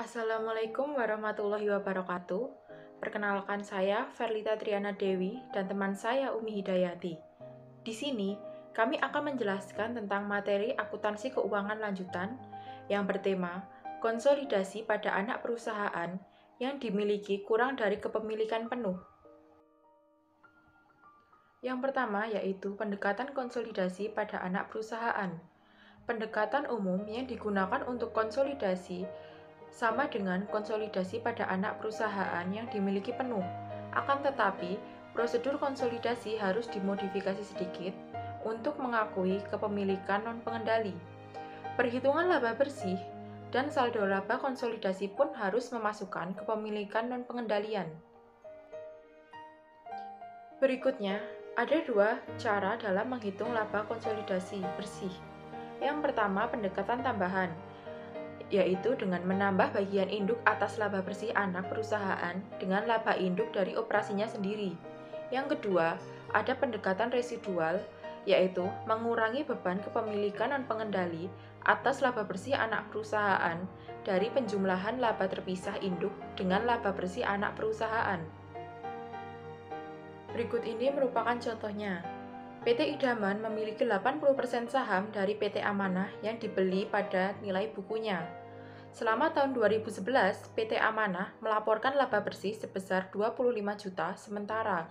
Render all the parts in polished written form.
Assalamualaikum warahmatullahi wabarakatuh. Perkenalkan saya Verlita Triana Dewi dan teman saya Umi Hidayati. Di sini, kami akan menjelaskan tentang materi akuntansi keuangan lanjutan yang bertema konsolidasi pada anak perusahaan yang dimiliki kurang dari kepemilikan penuh. Yang pertama yaitu pendekatan konsolidasi pada anak perusahaan. Pendekatan umum yang digunakan untuk konsolidasi sama dengan konsolidasi pada anak perusahaan yang dimiliki penuh. Akan tetapi, prosedur konsolidasi harus dimodifikasi sedikit untuk mengakui kepemilikan non-pengendali. Perhitungan laba bersih dan saldo laba konsolidasi pun harus memasukkan kepemilikan non-pengendalian. Berikutnya, ada dua cara dalam menghitung laba konsolidasi bersih. Yang pertama, pendekatan tambahan, yaitu dengan menambah bagian induk atas laba bersih anak perusahaan dengan laba induk dari operasinya sendiri. Yang kedua, ada pendekatan residual, yaitu mengurangi beban kepemilikan non-pengendali atas laba bersih anak perusahaan dari penjumlahan laba terpisah induk dengan laba bersih anak perusahaan. Berikut ini merupakan contohnya. PT Idaman memiliki 80% saham dari PT Amanah yang dibeli pada nilai bukunya. Selama tahun 2011, PT Amanah melaporkan laba bersih sebesar 25 juta sementara,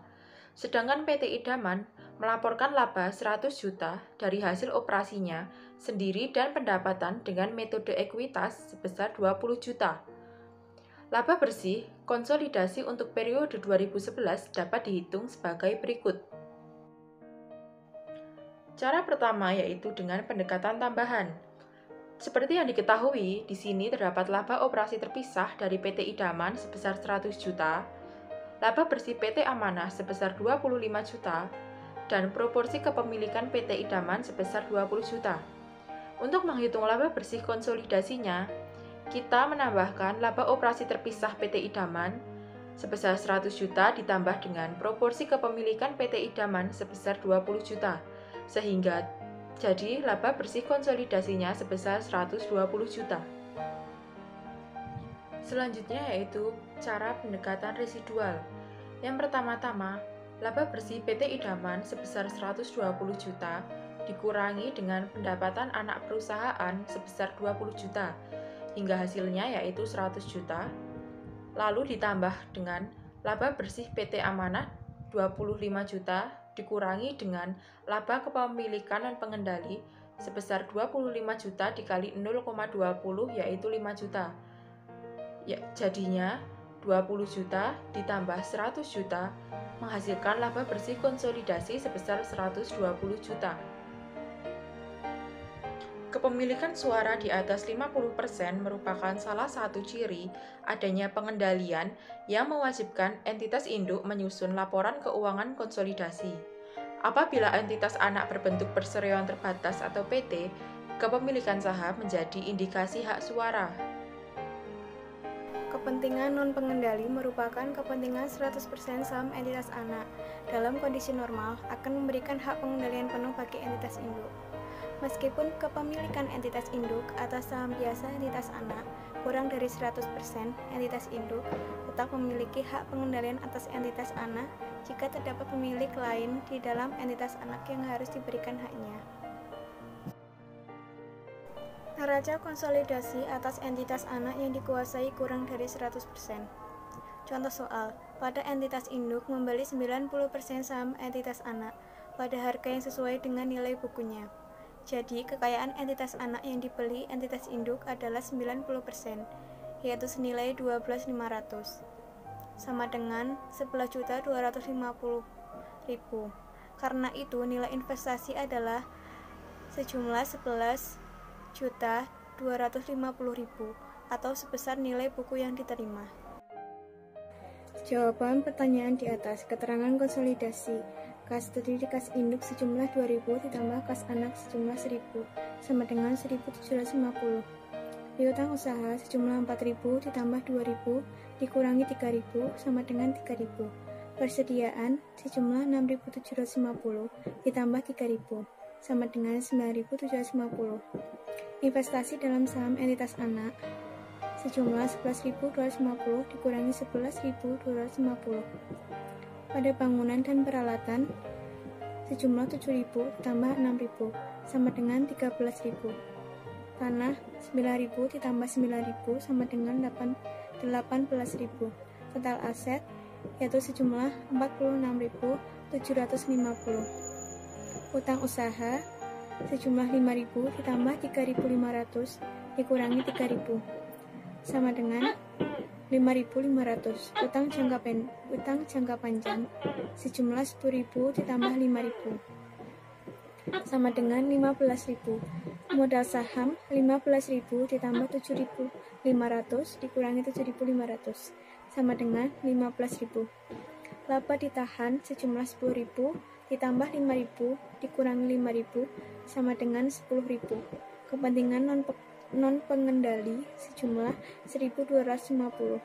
sedangkan PT Idaman melaporkan laba 100 juta dari hasil operasinya sendiri dan pendapatan dengan metode ekuitas sebesar 20 juta. Laba bersih konsolidasi untuk periode 2011 dapat dihitung sebagai berikut. Cara pertama yaitu dengan pendekatan tambahan. Seperti yang diketahui, di sini terdapat laba operasi terpisah dari PT Idaman sebesar 100 juta, laba bersih PT Amanah sebesar 25 juta, dan proporsi kepemilikan PT Idaman sebesar 20 juta. Untuk menghitung laba bersih konsolidasinya, kita menambahkan laba operasi terpisah PT Idaman sebesar 100 juta ditambah dengan proporsi kepemilikan PT Idaman sebesar 20 juta, sehingga jadi laba bersih konsolidasinya sebesar 120 juta. Selanjutnya yaitu cara pendekatan residual. Yang pertama-tama, laba bersih PT Idaman sebesar 120 juta dikurangi dengan pendapatan anak perusahaan sebesar 20 juta, hingga hasilnya yaitu 100 juta, lalu ditambah dengan laba bersih PT Amanah 25 juta dikurangi dengan laba kepemilikan non-pengendali sebesar 25 juta dikali 0,20 yaitu 5 juta. Ya, jadinya 20 juta ditambah 100 juta menghasilkan laba bersih konsolidasi sebesar 120 juta. Kepemilikan suara di atas 50% merupakan salah satu ciri adanya pengendalian yang mewajibkan entitas induk menyusun laporan keuangan konsolidasi. Apabila entitas anak berbentuk perseroan terbatas atau PT, kepemilikan saham menjadi indikasi hak suara. Kepentingan non-pengendali merupakan kepentingan 100% saham entitas anak. Dalam kondisi normal, akan memberikan hak pengendalian penuh bagi entitas induk. Meskipun kepemilikan entitas induk atas saham biasa entitas anak kurang dari 100%, entitas induk tetap memiliki hak pengendalian atas entitas anak jika terdapat pemilik lain di dalam entitas anak yang harus diberikan haknya. Neraca konsolidasi atas entitas anak yang dikuasai kurang dari 100%. Contoh soal, pada entitas induk membeli 90% saham entitas anak pada harga yang sesuai dengan nilai bukunya. Jadi, kekayaan entitas anak yang dibeli entitas induk adalah 90%, yaitu senilai 12.500, sama dengan 11.250.000. Karena itu, nilai investasi adalah sejumlah 11.250.000 atau sebesar nilai buku yang diterima. Jawaban pertanyaan di atas. Keterangan konsolidasi. Kas terdiri kas induk sejumlah 2.000 ditambah kas anak sejumlah 1.000 sama dengan 1.750. Piutang usaha sejumlah 4.000 ditambah 2.000 dikurangi 3.000 sama dengan 3.000. Persediaan sejumlah 6.750 ditambah 3.000 sama dengan 9.750. Investasi dalam saham entitas anak sejumlah 11.250 dikurangi 11.250. Pada bangunan dan peralatan, sejumlah 7.000 ditambah 6.000 sama dengan 13.000. Tanah 9.000 ditambah 9.000 sama dengan 18.000. Total aset yaitu sejumlah 46.750. Utang usaha sejumlah 5.000 ditambah 3.500 dikurangi 3.000 sama dengan 5.500. Utang jangka panjang sejumlah 10.000 ditambah 5.000 sama dengan 15.000. Modal saham 15.000 ditambah 7.500 dikurangi 7.500 sama dengan 15.000. Laba ditahan sejumlah 10.000 ditambah 5.000 dikurangi 5.000 sama dengan 10.000. Kepentingan non pengendali sejumlah 1.250.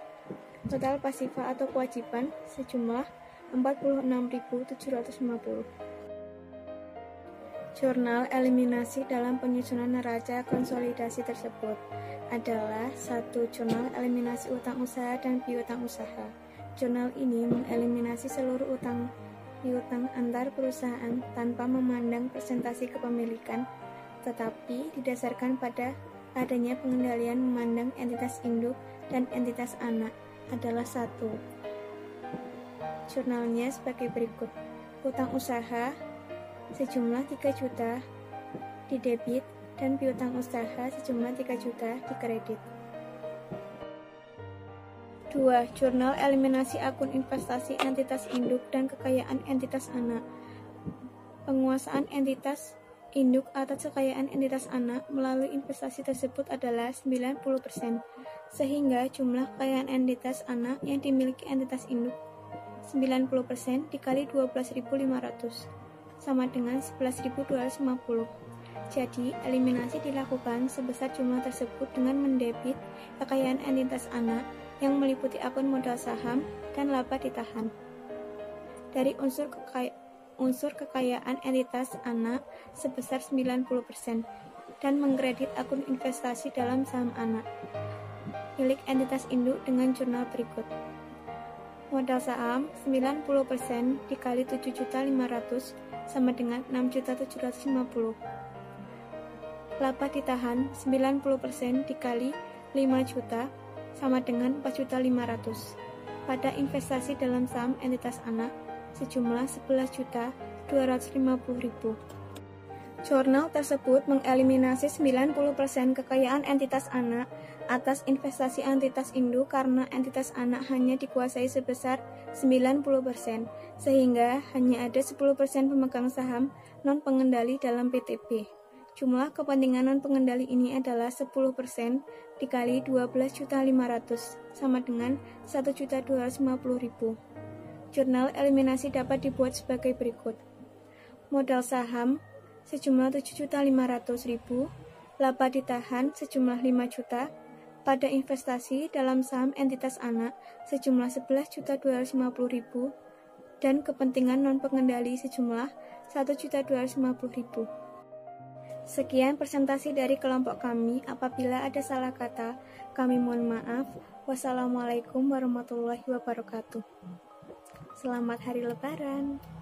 Total pasifa atau kewajiban sejumlah 46.750. Jurnal eliminasi dalam penyusunan neraca konsolidasi tersebut adalah 1. Jurnal eliminasi utang usaha dan piutang usaha. Jurnal ini mengeliminasi seluruh utang piutang antar perusahaan tanpa memandang presentasi kepemilikan, tetapi didasarkan pada adanya pengendalian memandang entitas induk dan entitas anak adalah 1. Jurnalnya sebagai berikut. Utang usaha sejumlah 3 juta di debit dan piutang usaha sejumlah 3 juta di kredit. 2. Jurnal eliminasi akun investasi entitas induk dan kekayaan entitas anak. Penguasaan entitas induk atas kekayaan entitas anak melalui investasi tersebut adalah 90%, sehingga jumlah kekayaan entitas anak yang dimiliki entitas induk 90% dikali 12.500 sama dengan 11.250. Jadi, eliminasi dilakukan sebesar jumlah tersebut dengan mendebit kekayaan entitas anak yang meliputi akun modal saham dan laba ditahan dari unsur kekayaan entitas anak sebesar 90% dan mengkredit akun investasi dalam saham anak milik entitas induk dengan jurnal berikut. Modal saham 90% dikali 7.500 sama dengan 6.750. Laba ditahan 90% dikali 5 juta sama dengan 4.500. Pada investasi dalam saham entitas anak sejumlah 11.250.000. Jurnal tersebut mengeliminasi 90% kekayaan entitas anak atas investasi entitas induk karena entitas anak hanya dikuasai sebesar 90%, sehingga hanya ada 10% pemegang saham non-pengendali dalam PTB. Jumlah kepentingan non-pengendali ini adalah 10% dikali 12.500 sama dengan 1.250.000. Jurnal eliminasi dapat dibuat sebagai berikut. Modal saham sejumlah 7.500.000, laba ditahan sejumlah 5 juta, pada investasi dalam saham entitas anak sejumlah 11.250.000 dan kepentingan non-pengendali sejumlah 1.250.000. Sekian presentasi dari kelompok kami. Apabila ada salah kata, kami mohon maaf. Wassalamualaikum warahmatullahi wabarakatuh. Selamat Hari Lebaran.